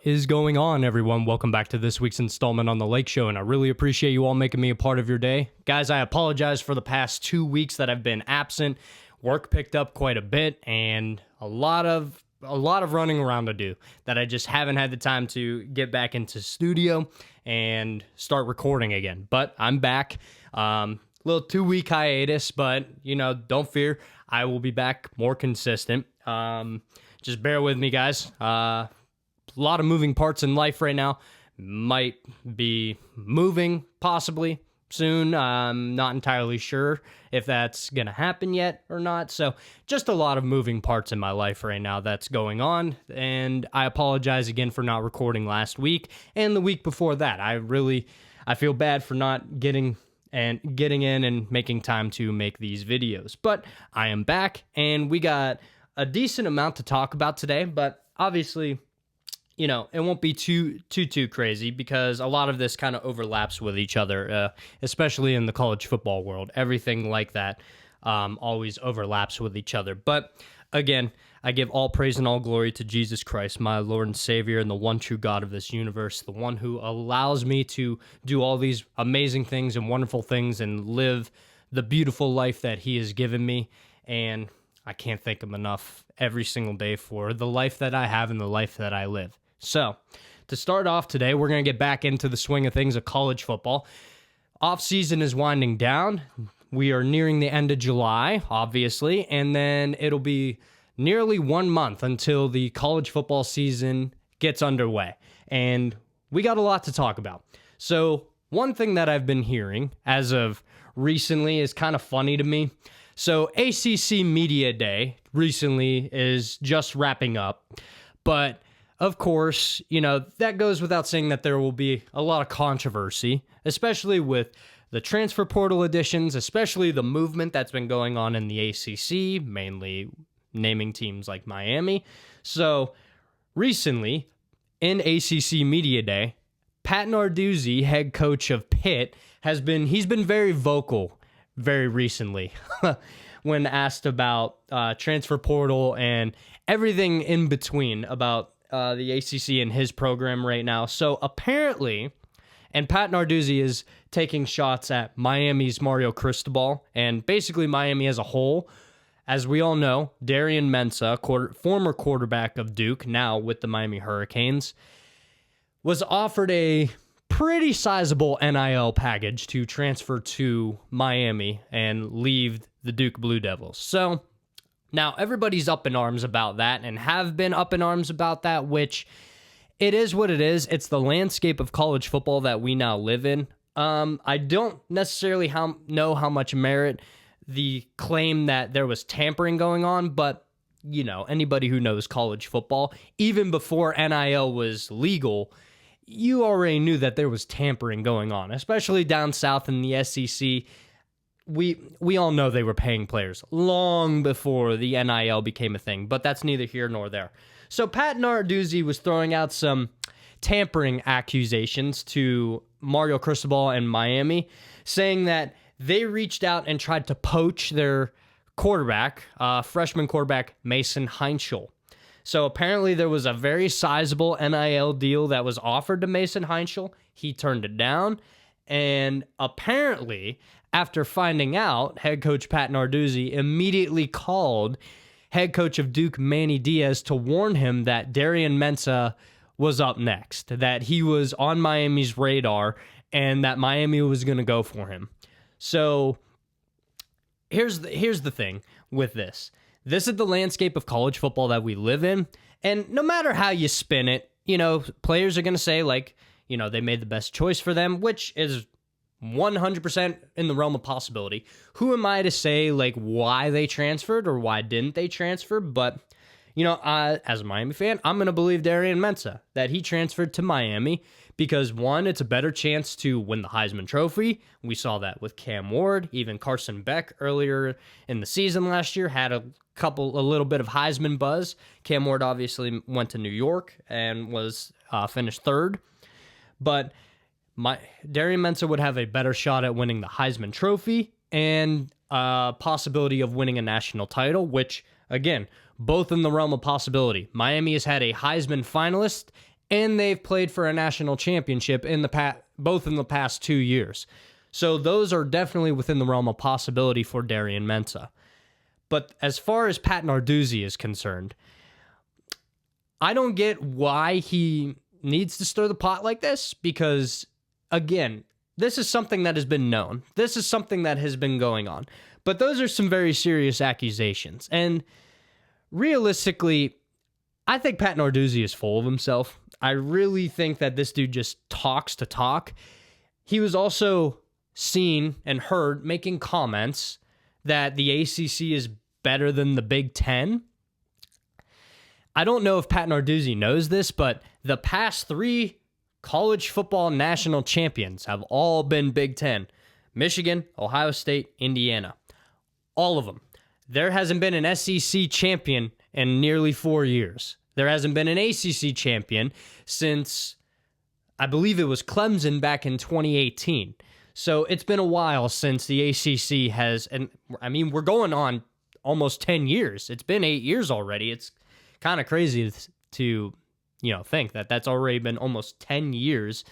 What is going on, everyone? Welcome back to this week's installment on The Lake Show, and I really appreciate you all making me a part of your day. Guys, I apologize for the past 2 weeks that I've been absent. Work picked up quite a bit, and a lot of running around to do that I just haven't had the time to get back into studio and start recording again. But I'm back. Little 2-week hiatus, but, don't fear. I will be back more consistent. Just bear with me, guys. A lot of moving parts in life right now. Might be moving possibly soon. I'm not entirely sure if that's going to happen yet or not. So just a lot of moving parts in my life right now that's going on. And I apologize again for not recording last week and the week before that. I feel bad for not getting in and making time to make these videos. But I am back, and we got a decent amount to talk about today, but obviously, it won't be too crazy because a lot of this kind of overlaps with each other, especially in the college football world. Everything like that always overlaps with each other. But again, I give all praise and all glory to Jesus Christ, my Lord and Savior, and the one true God of this universe, the one who allows me to do all these amazing things and wonderful things and live the beautiful life that he has given me. And I can't thank him enough every single day for the life that I have and the life that I live. So, to start off today, we're going to get back into the swing of things of college football. Off-season is winding down. We are nearing the end of July, obviously, and then it'll be nearly 1 month until the college football season gets underway. And we got a lot to talk about. So, one thing that I've been hearing as of recently is kind of funny to me. So ACC Media Day recently is just wrapping up, but of course, that goes without saying that there will be a lot of controversy, especially with the transfer portal additions, especially the movement that's been going on in the ACC, mainly naming teams like Miami. So recently in ACC Media Day, Pat Narduzzi, head coach of Pitt, he's been very vocal very recently when asked about transfer portal and everything in between about the ACC and his program right now. So apparently, and Pat Narduzzi is taking shots at Miami's Mario Cristobal and basically Miami as a whole. As we all know, Darian Mensah, former quarterback of Duke, now with the Miami Hurricanes, was offered a pretty sizable NIL package to transfer to Miami and leave the Duke Blue Devils. So now everybody's up in arms about that and have been up in arms about that, which it is what it is. It's the landscape of college football that we now live in. I don't necessarily know how much merit the claim that there was tampering going on, but anybody who knows college football, even before NIL was legal, you already knew that there was tampering going on, especially down south in the SEC. We all know they were paying players long before the NIL became a thing, but that's neither here nor there. So Pat Narduzzi was throwing out some tampering accusations to Mario Cristobal and Miami, saying that they reached out and tried to poach their quarterback, freshman quarterback Mason Heinschel. So apparently there was a very sizable NIL deal that was offered to Mason Heinschel. He turned it down. And apparently, after finding out, head coach Pat Narduzzi immediately called head coach of Duke Manny Diaz to warn him that Darian Mensah was up next, that he was on Miami's radar, and that Miami was going to go for him. So here's the thing with this. This is the landscape of college football that we live in, and no matter how you spin it, players are going to say, they made the best choice for them, which is 100% in the realm of possibility. Who am I to say, why they transferred or why didn't they transfer? But, as a Miami fan, I'm going to believe Darian Mensah, that he transferred to Miami because, one, it's a better chance to win the Heisman Trophy. We saw that with Cam Ward. Even Carson Beck earlier in the season last year had a little bit of Heisman buzz. Cam Ward obviously went to New York and was finished third. But Darian Mensah would have a better shot at winning the Heisman Trophy and possibility of winning a national title, which, again, both in the realm of possibility. Miami has had a Heisman finalist and they've played for a national championship both in the past 2 years. So those are definitely within the realm of possibility for Darian Mensah. But as far as Pat Narduzzi is concerned, I don't get why he needs to stir the pot like this, because, again, this is something that has been known. This is something that has been going on. But those are some very serious accusations. And realistically, I think Pat Narduzzi is full of himself. I really think that this dude just talks to talk. He was also seen and heard making comments that the ACC is better than the Big Ten. I don't know if Pat Narduzzi knows this, but the past 3 college football national champions have all been Big Ten. Michigan, Ohio State, Indiana. All of them. There hasn't been an SEC champion in nearly 4 years. There hasn't been an ACC champion since, I believe it was Clemson back in 2018. So it's been a while since the ACC has, and I mean, we're going on almost 10 years. It's been 8 years already. It's kind of crazy to, think that that's already been almost 10 years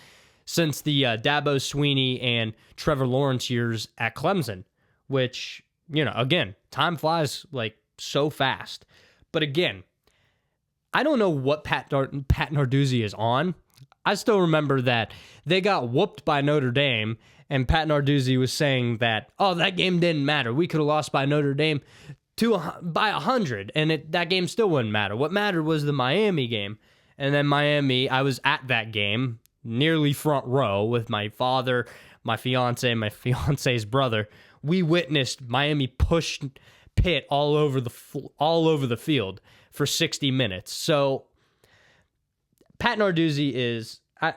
since the Dabo Swinney and Trevor Lawrence years at Clemson, which, again, time flies like so fast. But again, I don't know what Pat Narduzzi is on. I still remember that they got whooped by Notre Dame, and Pat Narduzzi was saying that, that game didn't matter. We could have lost by Notre Dame by 100, and that game still wouldn't matter. What mattered was the Miami game. And then Miami, I was at that game, nearly front row with my father, my fiance, and my fiance's brother. We witnessed Miami push Pitt all over the field for 60 minutes. So Pat Narduzzi is, I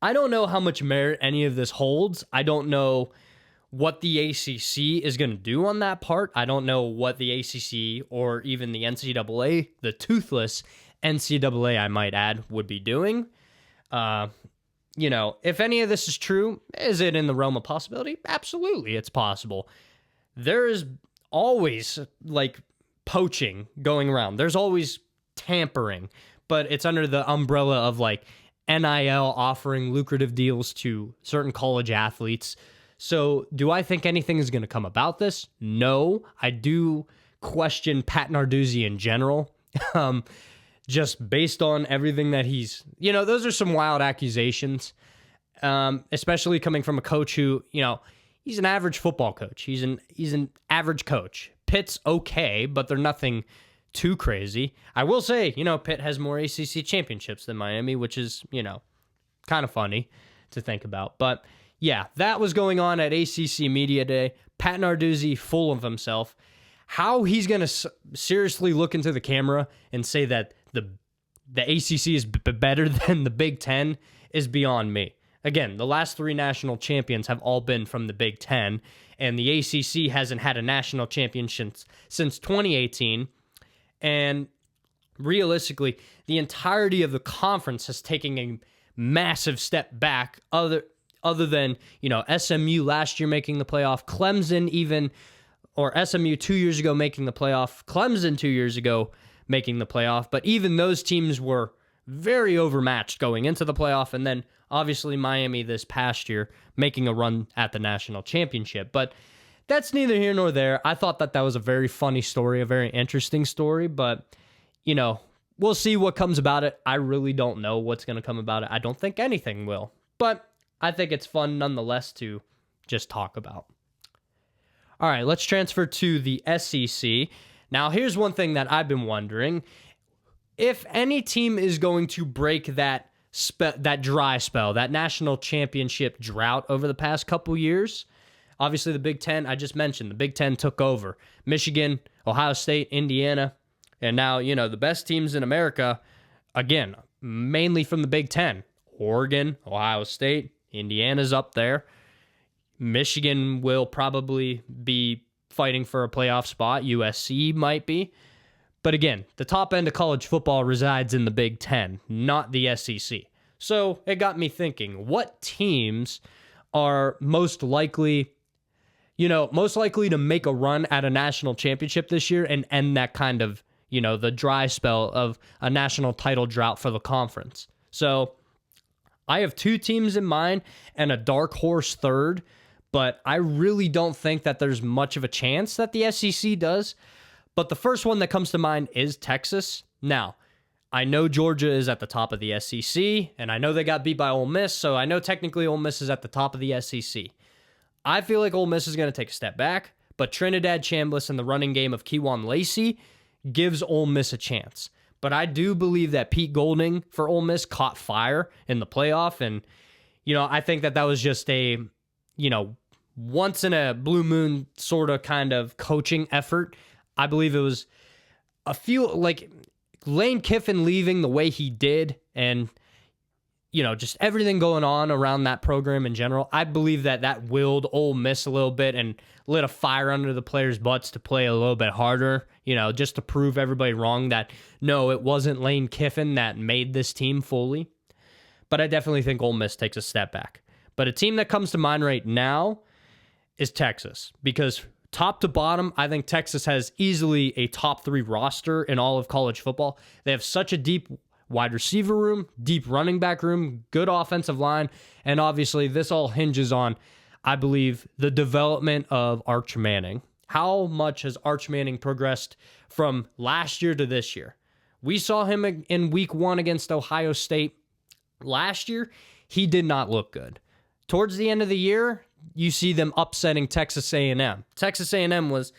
don't know how much merit any of this holds. I don't know what the ACC is going to do on that part. I don't know what the ACC or even the NCAA, the toothless NCAA, I might add, would be doing. If any of this is true, is it in the realm of possibility? Absolutely, it's possible. There is always, poaching going around. There's always tampering, but it's under the umbrella of, NIL offering lucrative deals to certain college athletes. So do I think anything is going to come about this? No. I do question Pat Narduzzi in general. Just based on everything that he's, those are some wild accusations, especially coming from a coach who, he's an average football coach. He's an average coach. Pitt's okay, but they're nothing too crazy. I will say, Pitt has more ACC championships than Miami, which is, kind of funny to think about. But yeah, that was going on at ACC Media Day. Pat Narduzzi, full of himself. How he's going to seriously look into the camera and say that the ACC is better than the Big Ten is beyond me. Again, the last 3 national champions have all been from the Big Ten, and the ACC hasn't had a national championship since 2018. And realistically, the entirety of the conference has taken a massive step back, other than, SMU last year making the playoff, Clemson or SMU 2 years ago making the playoff, Clemson 2 years ago making the playoff. But even those teams were very overmatched going into the playoff, and then obviously Miami this past year making a run at the national championship. But that's neither here nor there. I thought that was a very funny story, a very interesting story, but, we'll see what comes about it. I really don't know what's going to come about it. I don't think anything will, but I think it's fun nonetheless to just talk about. All right, let's transfer to the SEC. Now, here's one thing that I've been wondering. If any team is going to break that dry spell, that national championship drought over the past couple years, obviously the Big Ten, I just mentioned, the Big Ten took over. Michigan, Ohio State, Indiana, and now, the best teams in America, again, mainly from the Big Ten. Oregon, Ohio State, Indiana's up there. Michigan will probably be fighting for a playoff spot. USC might be. But again, the top end of college football resides in the Big Ten, not the SEC. So it got me thinking, what teams are most likely to make a run at a national championship this year and end that kind of, the dry spell of a national title drought for the conference. So I have two teams in mind and a dark horse third, but I really don't think that there's much of a chance that the SEC does. But the first one that comes to mind is Texas. Now, I know Georgia is at the top of the SEC, and I know they got beat by Ole Miss, so I know technically Ole Miss is at the top of the SEC. I feel like Ole Miss is going to take a step back, but Trinidad Chambliss and the running game of Kewan Lacey gives Ole Miss a chance. But I do believe that Pete Golding for Ole Miss caught fire in the playoff, and, I think that was just a, once in a blue moon sort of kind of coaching effort. I believe it was Lane Kiffin leaving the way he did and, just everything going on around that program in general. I believe that willed Ole Miss a little bit and lit a fire under the players' butts to play a little bit harder, just to prove everybody wrong that, no, it wasn't Lane Kiffin that made this team fully. But I definitely think Ole Miss takes a step back. But a team that comes to mind right now is Texas, because top to bottom, I think Texas has easily a top 3 roster in all of college football. They have such a deep wide receiver room, deep running back room, good offensive line, and obviously this all hinges on, I believe, the development of Arch Manning. How much has Arch Manning progressed from last year to this year? We saw him in week 1 against Ohio State. Last year, he did not look good. Towards the end of the year, you see them upsetting Texas A&M. Texas A&M was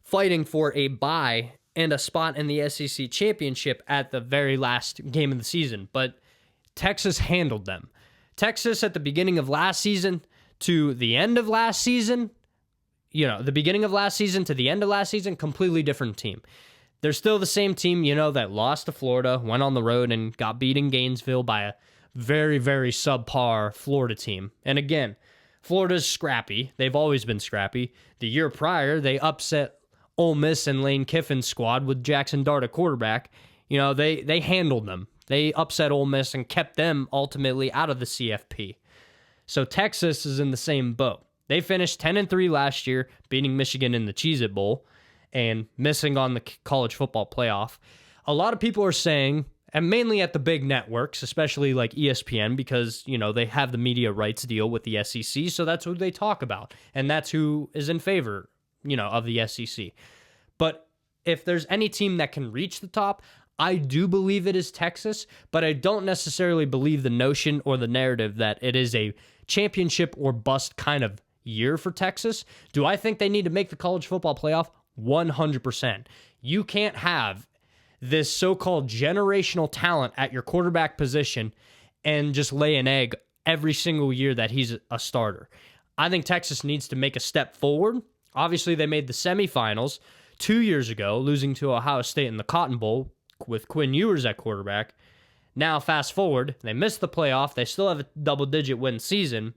fighting for a bye and a spot in the SEC championship at the very last game of the season, but Texas handled them. Texas at the beginning of last season to the end of last season, the beginning of last season to the end of last season, completely different team. They're still the same team, that lost to Florida, went on the road and got beat in Gainesville by a very, very subpar Florida team. And again, Florida's scrappy. They've always been scrappy. The year prior, they upset Ole Miss and Lane Kiffin's squad with Jackson Dart at quarterback. They handled them. They upset Ole Miss and kept them ultimately out of the CFP. So Texas is in the same boat. They finished 10-3 last year, beating Michigan in the Cheez-It Bowl and missing on the college football playoff. A lot of people are saying, and mainly at the big networks, especially like ESPN, because, they have the media rights deal with the SEC, so that's who they talk about, and that's who is in favor, of the SEC. But if there's any team that can reach the top, I do believe it is Texas, but I don't necessarily believe the notion or the narrative that it is a championship or bust kind of year for Texas. Do I think they need to make the college football playoff? 100%. You can't have this so-called generational talent at your quarterback position and just lay an egg every single year that he's a starter. I think Texas needs to make a step forward. Obviously, they made the semifinals 2 years ago, losing to Ohio State in the Cotton Bowl with Quinn Ewers at quarterback. Now, fast forward, they missed the playoff. They still have a double-digit win season.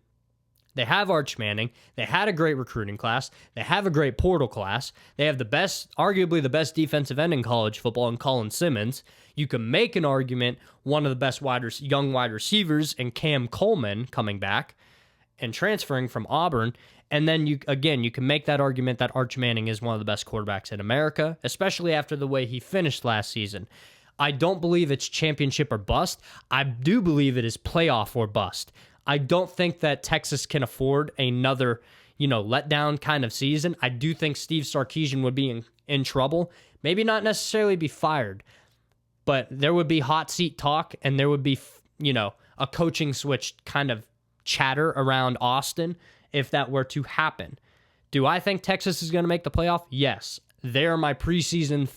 They have Arch Manning. They had a great recruiting class. They have a great portal class. They have arguably the best defensive end in college football in Colin Simmons. You can make an argument, one of the best young wide receivers in Cam Coleman coming back and transferring from Auburn. And then you can make that argument that Arch Manning is one of the best quarterbacks in America, especially after the way he finished last season. I don't believe it's championship or bust. I do believe it is playoff or bust. I don't think that Texas can afford another, letdown kind of season. I do think Steve Sarkisian would be in trouble. Maybe not necessarily be fired, but there would be hot seat talk and there would be, a coaching switch kind of chatter around Austin if that were to happen. Do I think Texas is going to make the playoff? Yes. They're my preseason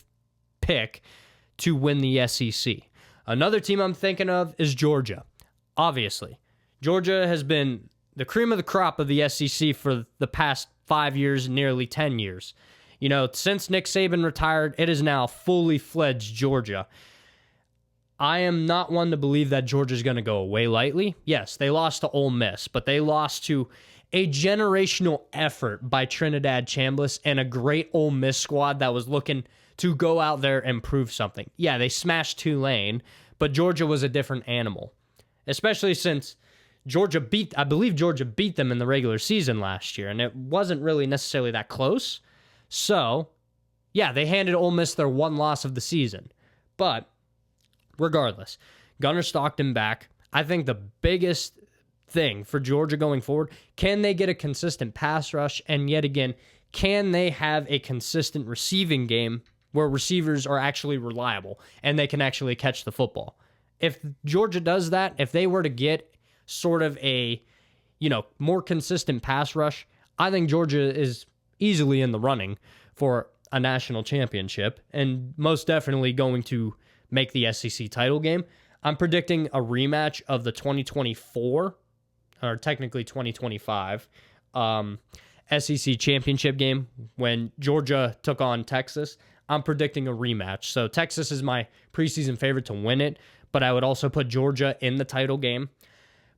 pick to win the SEC. Another team I'm thinking of is Georgia. Obviously, Georgia has been the cream of the crop of the SEC for the past 5 years, nearly 10 years. Since Nick Saban retired, it is now fully fledged Georgia. I am not one to believe that Georgia's going to go away lightly. Yes, they lost to Ole Miss, but they lost to a generational effort by Trinidad Chambliss and a great Ole Miss squad that was looking to go out there and prove something. Yeah, they smashed Tulane, but Georgia was a different animal, especially since I believe Georgia beat them in the regular season last year, and it wasn't really necessarily that close. So Yeah, they handed Ole Miss their one loss of the season. But regardless, Gunnar Stockton back. I think the biggest thing for Georgia going forward, can they get a consistent pass rush? And yet again, can they have a consistent receiving game where receivers are actually reliable and they can actually catch the football? If Georgia does that, if they were to get sort of a, more consistent pass rush, I think Georgia is easily in the running for a national championship and most definitely going to make the SEC title game. I'm predicting a rematch of the 2024, or technically 2025, SEC championship game when Georgia took on Texas. I'm predicting a rematch. So Texas is my preseason favorite to win it, but I would also put Georgia in the title game.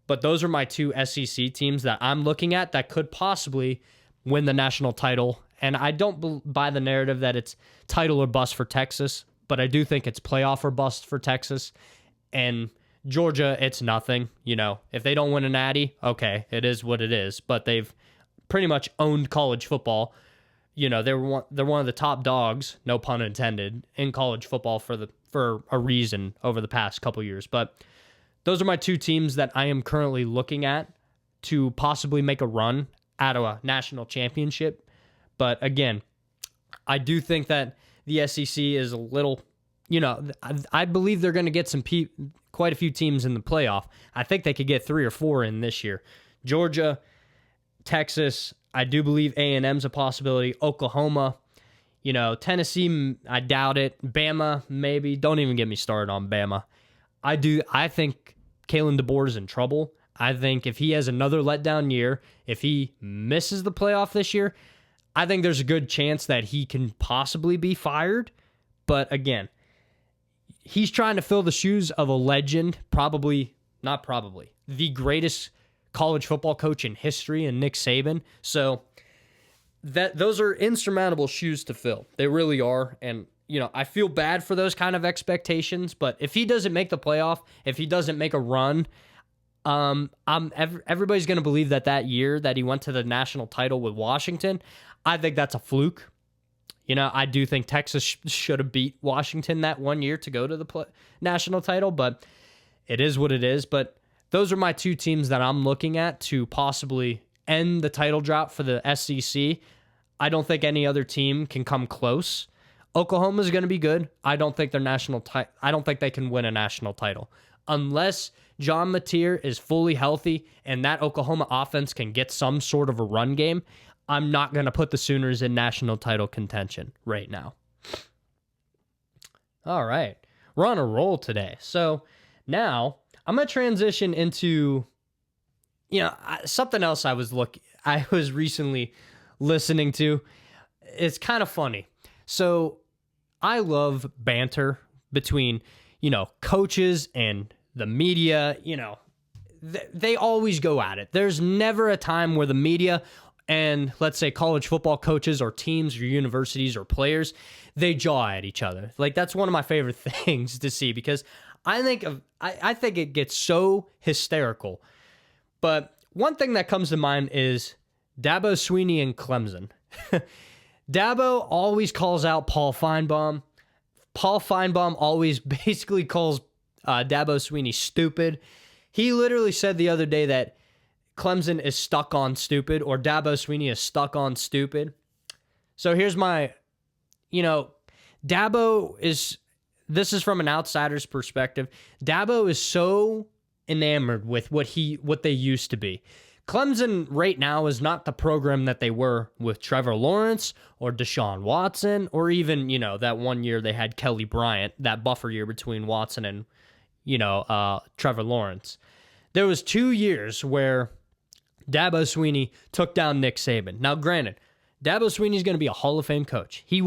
But those are my two SEC teams that I'm looking at that could possibly win the national title. And I don't buy the narrative that it's title or bust for Texas, but I do think it's playoff or bust for Texas. And Georgia, it's nothing. If they don't win a natty, okay, it is what it is. But they've pretty much owned college football. They're one of the top dogs, no pun intended, in college football for a reason over the past couple years. But those are my two teams that I am currently looking at to possibly make a run out of a national championship. But again, I do think that the SEC is a little, I believe they're going to get quite a few teams in the playoff. I think they could get 3 or 4 in this year. Georgia, Texas, I do believe A&M's a possibility. Oklahoma, Tennessee, I doubt it. Bama, maybe. Don't even get me started on Bama. I think Kalen DeBoer is in trouble. I think if he has another letdown year, if he misses the playoff this year, I think there's a good chance that he can possibly be fired. But again, he's trying to fill the shoes of a legend, the greatest college football coach in history, and Nick Saban. So those are insurmountable shoes to fill. They really are. And, I feel bad for those kind of expectations, but if he doesn't make the playoff, if he doesn't make a run, everybody's going to believe that year that he went to the national title with Washington, I think that's a fluke. I do think Texas should have beat Washington that one year to go to the national title, but it is what it is. But those are my two teams that I'm looking at to possibly end the title drought for the SEC. I don't think any other team can come close. Oklahoma is going to be good. I don't think I don't think they can win a national title unless John Mateer is fully healthy and that Oklahoma offense can get some sort of a run game. I'm not going to put the Sooners in national title contention right now. All right. We're on a roll today. So now I'm going to transition into, something else I was recently listening to. It's kind of funny. So I love banter between, coaches and the media. They always go at it. There's never a time where the media and, let's say, college football coaches or teams or universities or players, they jaw at each other. Like, that's one of my favorite things to see because I think it gets so hysterical. But one thing that comes to mind is Dabo Swinney and Clemson. Dabo always calls out Paul Feinbaum. Paul Feinbaum always basically calls Dabo Swinney stupid. He literally said the other day that Clemson is stuck on stupid, or Dabo Swinney is stuck on stupid. So here's my, Dabo is, this is from an outsider's perspective. Dabo is so enamored with what they used to be. Clemson right now is not the program that they were with Trevor Lawrence or Deshaun Watson, or even, that one year they had Kelly Bryant, that buffer year between Watson and, Trevor Lawrence. There was 2 years where Dabo Swinney took down Nick Saban. Now, granted, Dabo Swinney is going to be a Hall of Fame coach. He's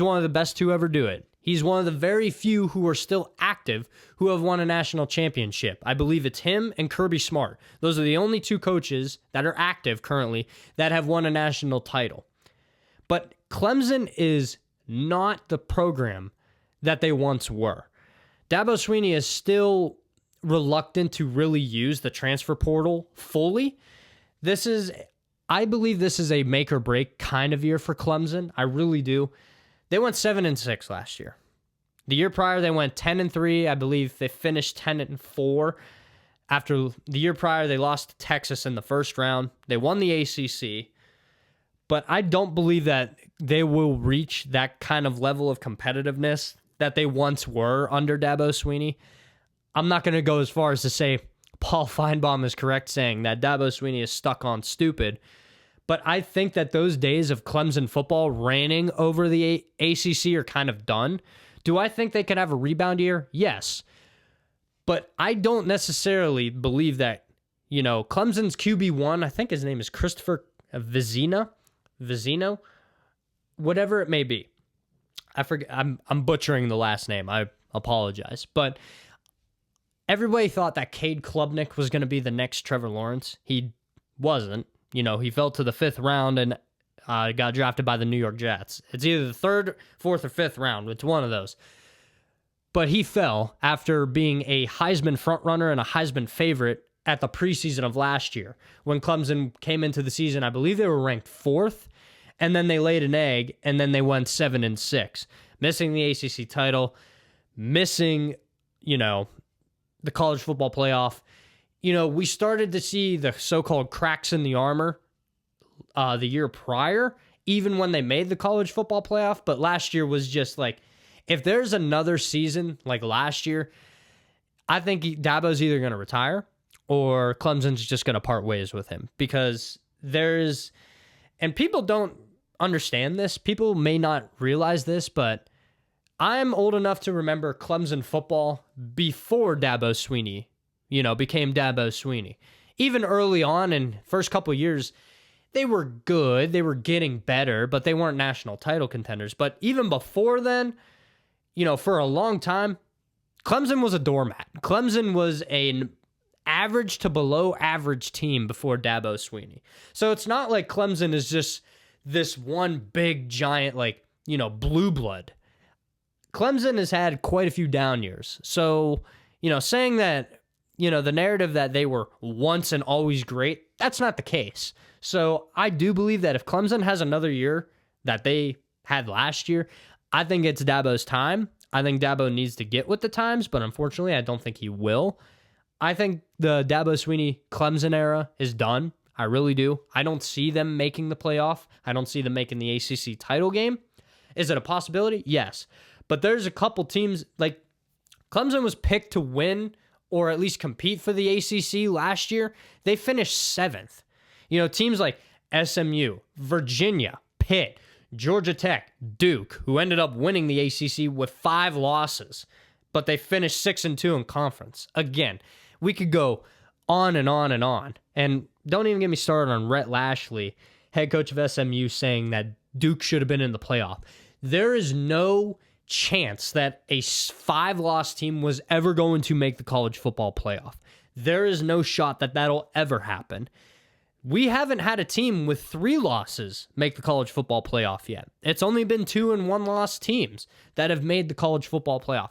one of the best to ever do it. He's one of the very few who are still active who have won a national championship. I believe it's him and Kirby Smart. Those are the only two coaches that are active currently that have won a national title. But Clemson is not the program that they once were. Dabo Swinney is still reluctant to really use the transfer portal fully. I believe this is a make or break kind of year for Clemson. I really do. They went 7-6 last year. The year prior, they went 10-3. I believe they finished 10-4. After the year prior, they lost to Texas in the first round. They won the ACC. But I don't believe that they will reach that kind of level of competitiveness that they once were under Dabo Swinney. I'm not going to go as far as to say Paul Feinbaum is correct saying that Dabo Swinney is stuck on stupid. But I think that those days of Clemson football reigning over the ACC are kind of done. Do I think they could have a rebound year? Yes. But I don't necessarily believe that, Clemson's QB1, I think his name is Christopher Vizino, whatever it may be. I forget. I'm butchering the last name. I apologize. But everybody thought that Cade Klubnik was going to be the next Trevor Lawrence. He wasn't. He fell to the 5th round and got drafted by the New York Jets. It's either the 3rd, 4th, or 5th round. It's one of those. But he fell after being a Heisman frontrunner and a Heisman favorite at the preseason of last year. When Clemson came into the season, I believe they were ranked 4th, and then they laid an egg, and then they went 7-6, missing the ACC title, missing, the college football playoff. We started to see the so-called cracks in the armor the year prior, even when they made the college football playoff, but last year was just like, if there's another season like last year, I think Dabo's either going to retire or Clemson's just going to part ways with him because and people don't understand this. People may not realize this, but I'm old enough to remember Clemson football before Dabo Swinney, became Dabo Swinney. Even early on in first couple years, they were good. They were getting better, but they weren't national title contenders. But even before then, for a long time, Clemson was a doormat. Clemson was an average to below average team before Dabo Swinney. So it's not like Clemson is just this one big giant, blue blood. Clemson has had quite a few down years. So, saying that, the narrative that they were once and always great, that's not the case. So I do believe that if Clemson has another year that they had last year, I think it's Dabo's time. I think Dabo needs to get with the times, but unfortunately, I don't think he will. I think the Dabo Swinney Clemson era is done. I really do. I don't see them making the playoff. I don't see them making the ACC title game. Is it a possibility? Yes. But there's a couple teams, like Clemson was picked to win or at least compete for the ACC last year. They finished 7th. Teams like SMU, Virginia, Pitt, Georgia Tech, Duke, who ended up winning the ACC with 5 losses, but they finished 6-2 in conference. Again, we could go on and on and on. And don't even get me started on Rhett Lashley, head coach of SMU, saying that Duke should have been in the playoff. There is no chance that a 5-loss team was ever going to make the college football playoff. There is no shot that that'll ever happen. We haven't had a team with 3 losses make the college football playoff yet. It's only been 2 and 1-loss teams that have made the college football playoff.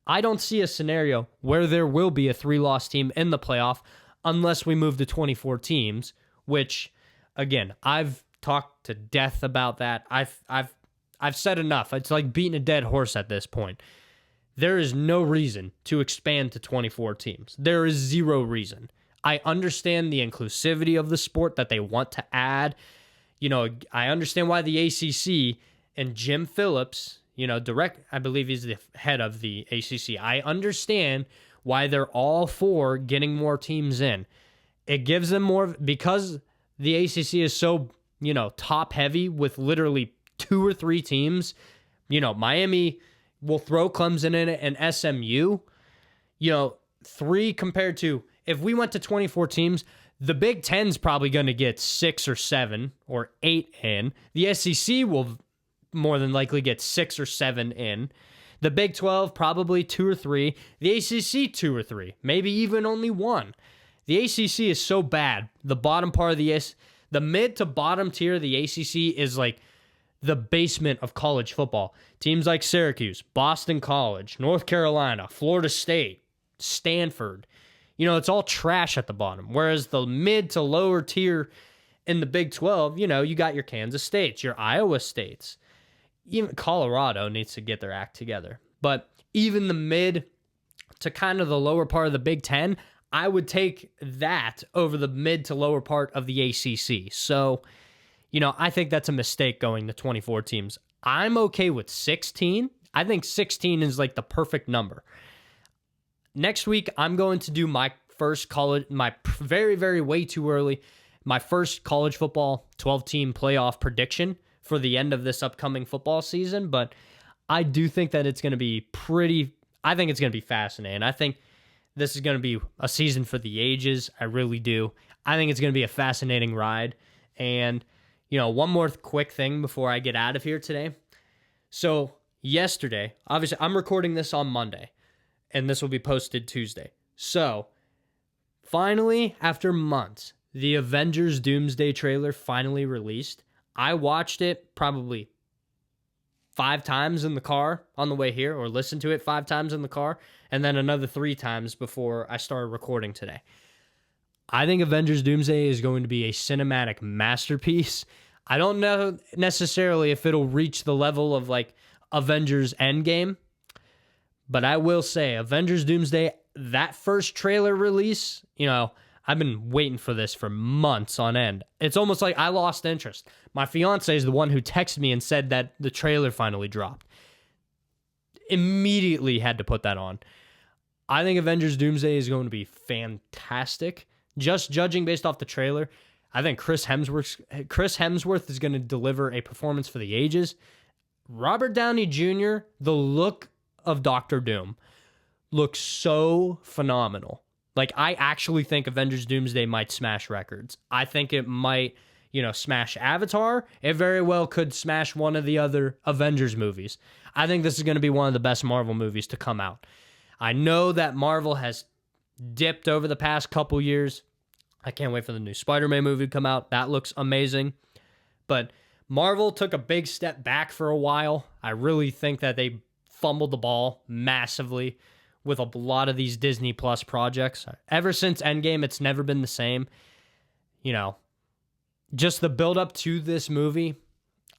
I don't see a scenario where there will be a 3-loss team in the playoff unless we move to 24 teams, which, again, I've talked to death about that. I've said enough. It's like beating a dead horse at this point. There is no reason to expand to 24 teams. There is zero reason. I understand the inclusivity of the sport that they want to add. I understand why the ACC and Jim Phillips, I believe he's the head of the ACC. I understand why they're all for getting more teams in. It gives them more, because the ACC is so, top heavy with literally 2 or 3 teams. Miami will throw Clemson in it and SMU. 3 compared to, if we went to 24 teams, the Big Ten's probably going to get 6 or 7 or 8 in. The SEC will more than likely get 6 or 7 in. The Big 12, probably 2 or 3. The ACC, 2 or 3. Maybe even only 1. The ACC is so bad. The bottom part of the mid to bottom tier of the ACC is like the basement of college football. Teams like Syracuse, Boston College, North Carolina, Florida State, Stanford. It's all trash at the bottom. Whereas the mid to lower tier in the Big 12, you got your Kansas States, your Iowa States. Even Colorado needs to get their act together. But even the mid to kind of the lower part of the Big 10, I would take that over the mid to lower part of the ACC. So, I think that's a mistake going to 24 teams. I'm okay with 16. I think 16 is like the perfect number. Next week, I'm going to do my first college, my very, very way too early, my first college football 12-team playoff prediction for the end of this upcoming football season. But I do think that it's going to be I think it's going to be fascinating. I think this is going to be a season for the ages. I really do. I think it's going to be a fascinating ride. And, one more quick thing before I get out of here today. So yesterday, obviously I'm recording this on Monday, and this will be posted Tuesday. So finally, after months, the Avengers Doomsday trailer finally released. I watched it probably 5 times in the car on the way here, or listened to it 5 times in the car, and then another 3 times before I started recording today. I think Avengers Doomsday is going to be a cinematic masterpiece. I don't know necessarily if it'll reach the level of like Avengers Endgame, but I will say Avengers Doomsday, that first trailer release, I've been waiting for this for months on end. It's almost like I lost interest. My fiance is the one who texted me and said that the trailer finally dropped. Immediately had to put that on. I think Avengers Doomsday is going to be fantastic. Just judging based off the trailer, I think Chris Hemsworth is going to deliver a performance for the ages. Robert Downey Jr., the look of Doctor Doom, looks so phenomenal. Like, I actually think Avengers Doomsday might smash records. I think it might, smash Avatar. It very well could smash one of the other Avengers movies. I think this is going to be one of the best Marvel movies to come out. I know that Marvel has dipped over the past couple years. I can't wait for the new Spider-Man movie to come out. That looks amazing. But Marvel took a big step back for a while. I really think that they fumbled the ball massively with a lot of these Disney Plus projects. Ever since Endgame, it's never been the same. Just the build-up to this movie,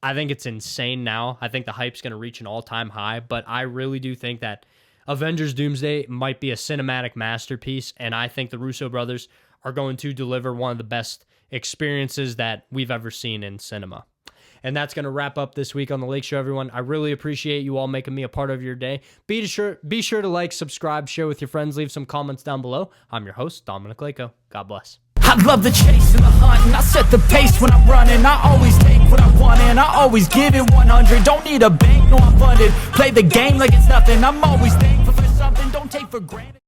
I think it's insane now. I think the hype's going to reach an all-time high, but I really do think that Avengers Doomsday might be a cinematic masterpiece, and I think the Russo brothers are going to deliver one of the best experiences that we've ever seen in cinema. And that's going to wrap up this week on The Lake Show, everyone. I really appreciate you all making me a part of your day. Be sure to like, subscribe, share with your friends, leave some comments down below. I'm your host, Dominic Lako. God bless. I love the chase and the hunt, and I set the pace when I'm running. I always take what I want, and I always give it 100. Don't need a bank, no, I'm funded. Play the game like it's nothing. I'm always thankful for something. Don't take for granted.